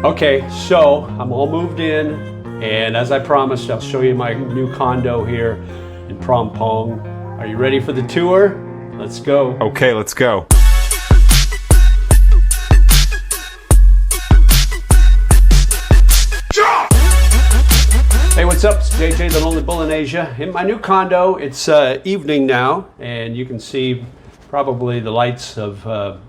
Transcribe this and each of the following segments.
Okay, so I'm all moved in, and as I promised, I'll show you my new condo here in Phrom Phong. Are you ready for the tour? Let's go. Okay, let's go. Hey, what's up? It's JJ the Lonely Bull in Asia. In my new condo, it's evening now, and you can see probably the lights of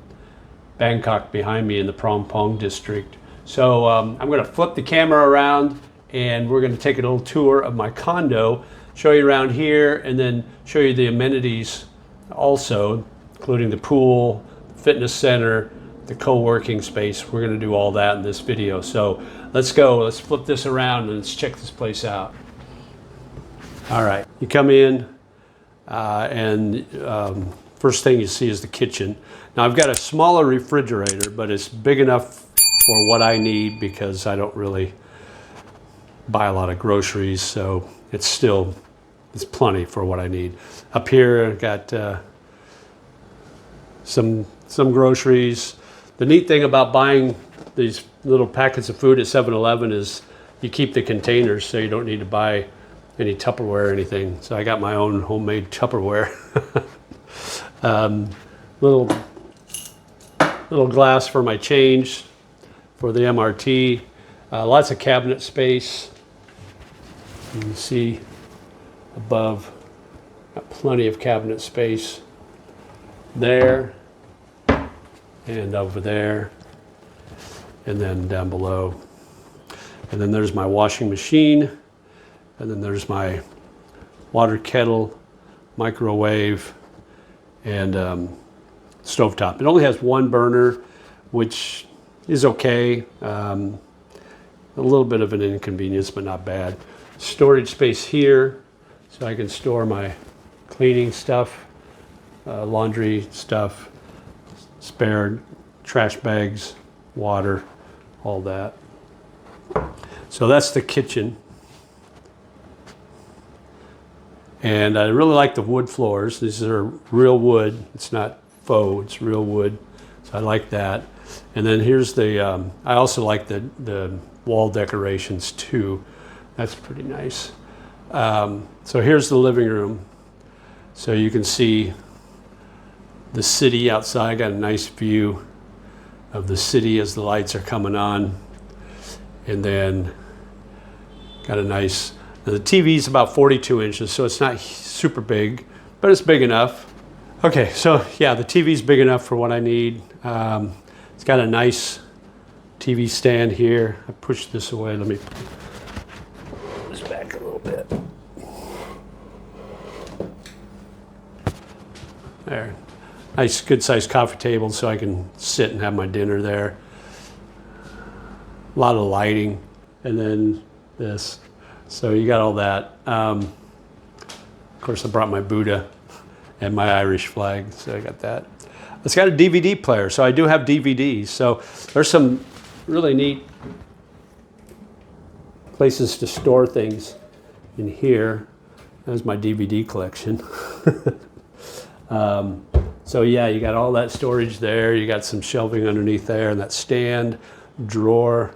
Bangkok behind me in the Phrom Phong district. So I'm going to flip the camera around, and we're going to take a little tour of my condo, show you around here, and then show you the amenities also, including the pool, the fitness center, the co-working space. We're going to do all that in this video. So let's go. Let's flip this around and let's check this place out. All right, you come in, and first thing you see is the kitchen. Now I've got a smaller refrigerator, but it's big enough for what I need because I don't really buy a lot of groceries, so it's plenty for what I need. Up here I've got some groceries. The neat thing about buying these little packets of food at 7-Eleven is you keep the containers, so you don't need to buy any Tupperware or anything. So I got my own homemade Tupperware. Little glass for my change for the MRT. Lots of cabinet space. You can see above, got plenty of cabinet space there and over there, and then down below. And then there's my washing machine, and then there's my water kettle, microwave, and stovetop. It only has one burner, which is okay. A little bit of an inconvenience, but not bad. Storage space here, so I can store my cleaning stuff, laundry stuff, spare trash bags, water, all that. So that's the kitchen. And I really like the wood floors. These are real wood. It's not faux, it's real wood. So I like that. And then here's the, I also like the wall decorations too. That's pretty nice. So here's the living room. So you can see the city outside. Got a nice view of the city as the lights are coming on. And then got a nice, the TV's about 42 inches, so it's not super big, but it's big enough. Okay, so yeah, the TV's big enough for what I need. It's got a nice TV stand here. I pushed this away. Let me put this back a little bit. There. Nice, good sized coffee table so I can sit and have my dinner there. A lot of lighting. And then this. So you got all that. Of course, I brought my Buddha and my Irish flag, so I got that. It's got a DVD player, so I do have DVDs. So there's some really neat places to store things in here. There's my DVD collection. So yeah, you got all that storage there. You got some shelving underneath there, and that stand, drawer.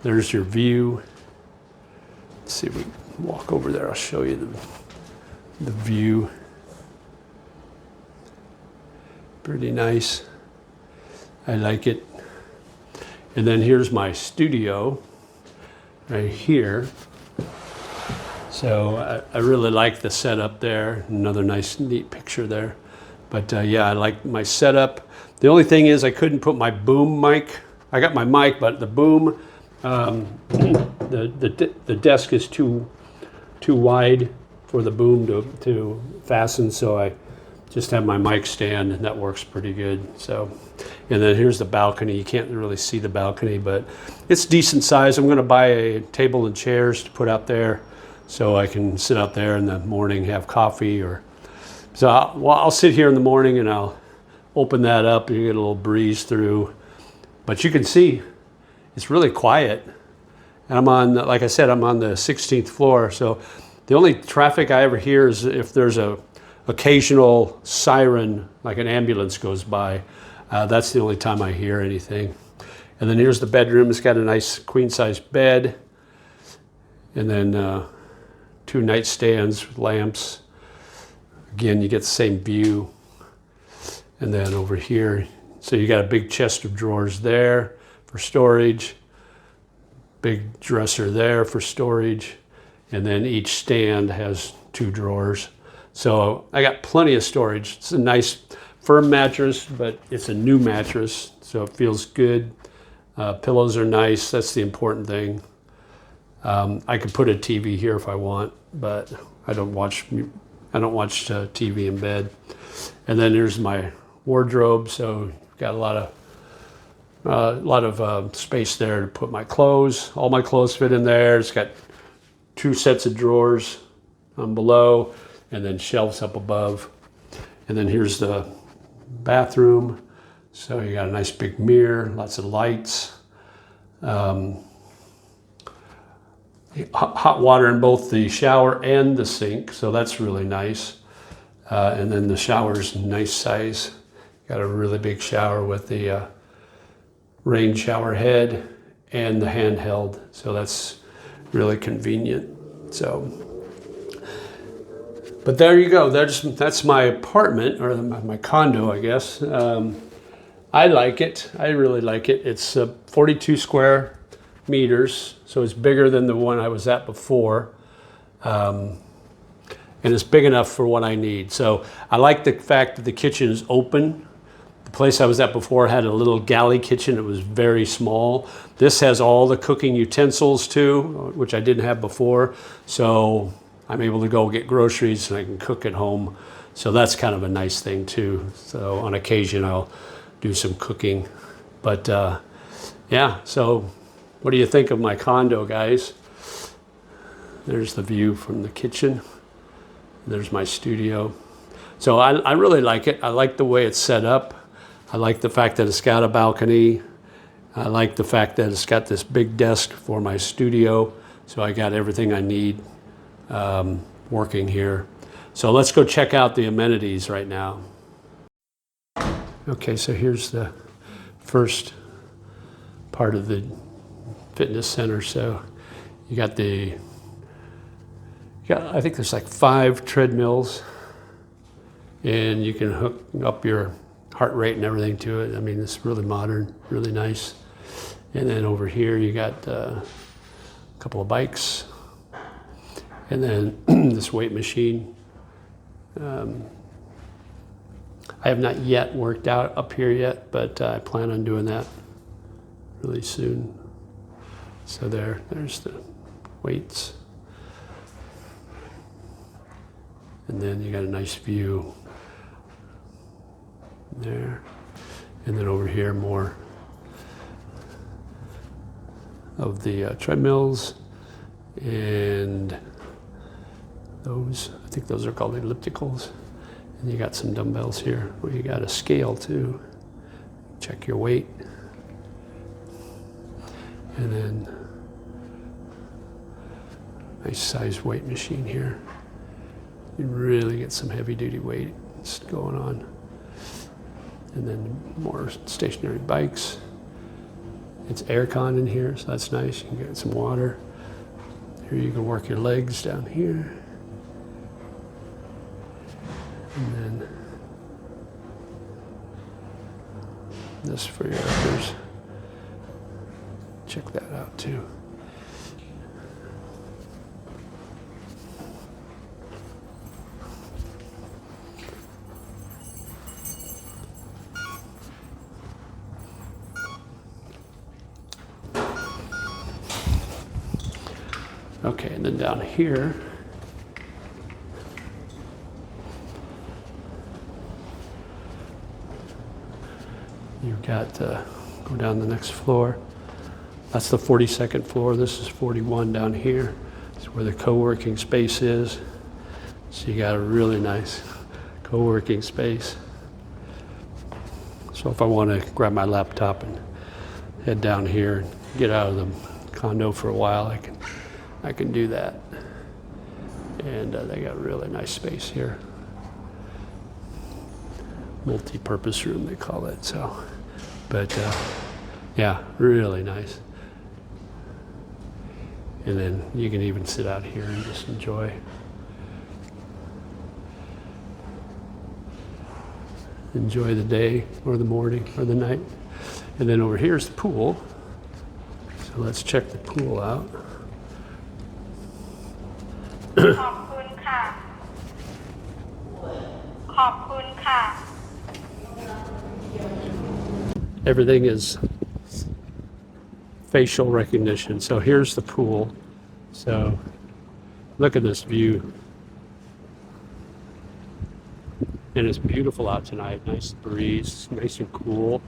There's your view. Let's see if we can walk over there. I'll show you the view. Pretty nice. I like it. And then here's my studio right here. So I really like the setup there. Another nice, neat picture there. But yeah, I like my setup. The only thing is I couldn't put my boom mic. I got my mic, but the boom, the desk is too wide for the boom to fasten, so I just have my mic stand, and that works pretty good. So, and then here's the balcony. You can't really see the balcony, but it's decent size. I'm going to buy a table and chairs to put out there so I can sit out there in the morning, have coffee, or so I'll sit here in the morning and I'll open that up and you get a little breeze through. But you can see it's really quiet. And I'm on, like I said, I'm on the 16th floor. So the only traffic I ever hear is if there's a occasional siren, like an ambulance goes by. That's the only time I hear anything. And then here's the bedroom. It's got a nice queen-size bed. And then 2 nightstands with lamps. Again, you get the same view. And then over here, so you got a big chest of drawers there for storage. Big dresser there for storage. And then each stand has 2 drawers. So I got plenty of storage. It's a nice firm mattress, but it's a new mattress, so it feels good. Pillows are nice, that's the important thing. I could put a TV here if I want, but I don't watch TV in bed. And then there's my wardrobe, so got a lot of space there to put my clothes. All my clothes fit in there. It's got 2 sets of drawers below, and then shelves up above. And then here's the bathroom. So you got a nice big mirror, lots of lights. Hot water in both the shower and the sink, so that's really nice. And then the shower's nice size. Got a really big shower with the rain shower head and the handheld, so that's really convenient. So, but there you go. That's my apartment, or my condo, I guess. I like it. I really like it. It's 42 square meters, so it's bigger than the one I was at before. And it's big enough for what I need. So I like the fact that the kitchen is open. The place I was at before had a little galley kitchen. It was very small. This has all the cooking utensils too, which I didn't have before. So I'm able to go get groceries and I can cook at home. So that's kind of a nice thing too. So on occasion I'll do some cooking. But yeah, so what do you think of my condo, guys? There's the view from the kitchen. There's my studio. So I really like it. I like the way it's set up. I like the fact that it's got a balcony. I like the fact that it's got this big desk for my studio. So I got everything I need working here. So let's go check out the amenities right now. Okay, so here's the first part of the fitness center. So you got I think there's like 5 treadmills, and you can hook up your heart rate and everything to it. I mean, it's really modern, really nice. And then over here you got a couple of bikes, and then this weight machine. I have not yet worked out up here yet, but I plan on doing that really soon. So there's the weights. And then you got a nice view there. And then over here, more of the treadmills. And those, I think those are called ellipticals. And you got some dumbbells here where you got a scale too. Check your weight. And then nice size weight machine here. You really get some heavy duty weight going on. And then more stationary bikes. It's aircon in here, so that's nice. You can get some water. Here you can work your legs down here. And then this for your uppers. Check that out too. Okay, and then down here, you've got, go down the next floor. That's the 42nd floor. This is 41 down here. It's where the co-working space is. So you got a really nice co-working space. So if I want to grab my laptop and head down here and get out of the condo for a while, I can do that. And they got a really nice space here. Multi-purpose room, they call it. So, but Yeah, really nice. And then you can even sit out here and just enjoy. Enjoy the day or the morning or the night. And then over here's the pool. So let's check the pool out. ขอบคุณค่ะ ขอบคุณค่ะ Everything is facial recognition. So here's the pool. So look at this view. And it's beautiful out tonight. Nice breeze, nice and cool.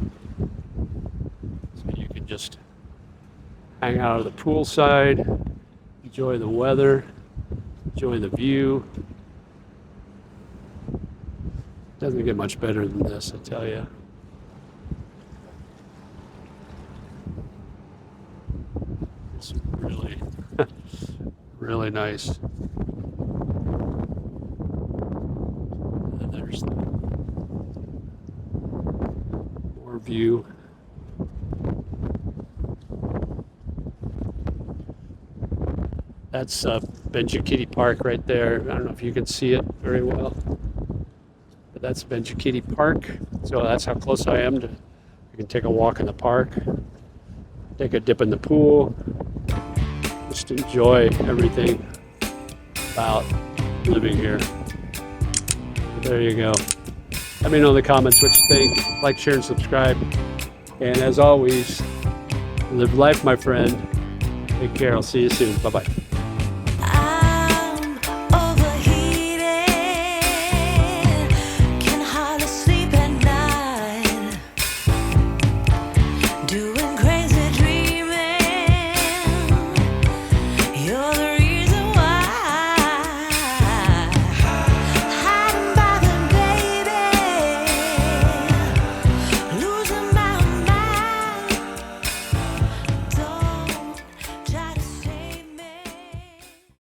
So you can just hang out at the poolside, enjoy the weather, enjoy the view. Doesn't get much better than this, I tell you. It's really, really nice. And there's more view. That's Benjikiti Park right there. I don't know if you can see it very well. But that's Benjikiti Park. So that's how close I am to. You can take a walk in the park, take a dip in the pool, just enjoy everything about living here. There you go. Let me know in the comments what you think. Like, share, and subscribe. And as always, live life, my friend. Take care. I'll see you soon. Bye-bye.